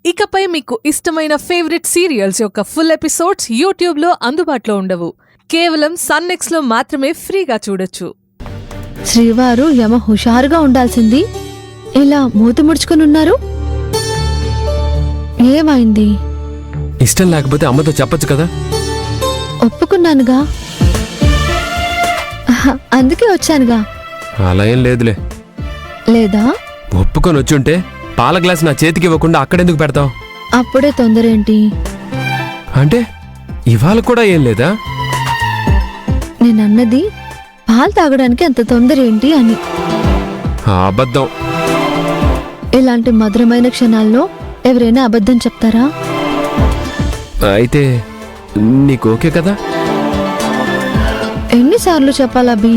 ఇకపై మీకు ఇష్టమైన ఫేవరెట్ సీరియల్స్ యొక్క ఫుల్ ఎపిసోడ్స్ యూట్యూబ్లో అందుబాటులో ఉండవు. కేవలం సన్నెక్స్లో మాత్రమే ఫ్రీగా చూడొచ్చు. శ్రీవారు యమ హుషారుగా ఉండాల్సింది ఇలా మూతి ముడుచుకునున్నారు. ఏమైంది? ఇష్టం లేకపోతే అమ్మతో చెప్పొచ్చు కదా. ఒప్పుకున్నానుగా, అందుకే వచ్చానుగా. అలా ఏం లేదులే. లేదా? ఒప్పుకొని వచ్చుంటే పాల గ్లాస్ నా చేతికి ఇవ్వకుండా అక్కడెందుకు పెడతావు? అప్పుడే తొందరేంటి? అంటే ఇవాళ కూడా ఏం లేదా? నేనన్నది పాలు తాగడానికి అంత తొందరేంటి అని. అబద్ధం. ఇలాంటి మధురమైన క్షణాల్లో ఎవరైనా అబద్ధం చెప్తారా? అయితే నీకు ఓకే కదా? ఎన్నిసార్లు చెప్పాలా అభి?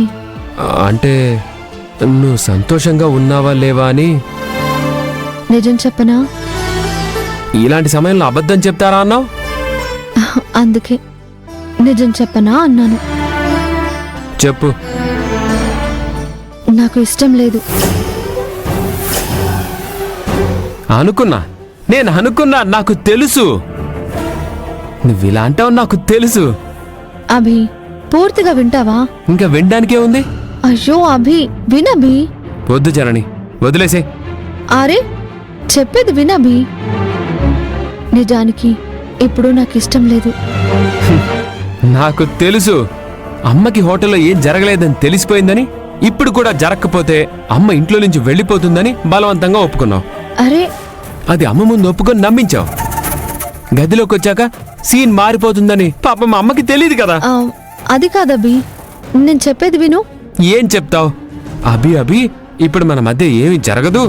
అంటే నువ్వు సంతోషంగా ఉన్నావా లేవా అని. నిజం చెప్పనా? ఇలాంటి సమయంలో అబద్ధం చెప్తారా అన్నావు. అందుకే నిజం చెప్పనా అన్నాను. చెప్పు. నాకు ఇష్టం లేదు. నేను అనుకున్నా, నాకు తెలుసు నువ్వు ఇలా అంటావు, నాకు తెలుసు. అభి, పూర్తిగా వింటావా? ఇంకా వినడానికే ఉంది. అయ్యో అభి, వినభి. వద్దు జనని, వదిలేసే. అరే చెప్పేది వినభి. నిజానికి ఇప్పుడు నాకు ఇష్టం లేదు. నాకు తెలుసు అమ్మకి హోటల్లో ఏం జరగలేదని తెలిసిపోయిందని. ఇప్పుడు కూడా జరగకపోతే అమ్మ ఇంట్లో నుంచి వెళ్ళిపోతుందని బలవంతంగా ఒప్పుకున్నావు. అరే అది అమ్మ ముందు ఒప్పుకొని నమ్మించావు. గదిలోకి వచ్చాక సీన్ మారిపోతుందని పాపం అమ్మకి తెలియదు కదా. అది కాదభి, నేను చెప్పేది విను. ఏం చెప్తావు? అభి ఇప్పుడు మన మధ్య ఏమీ జరగదు,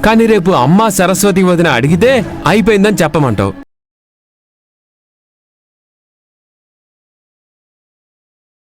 కానీ రేపు అమ్మ సరస్వతి వదిన అడిగితే అయిపోయిందని చెప్పమంటావు.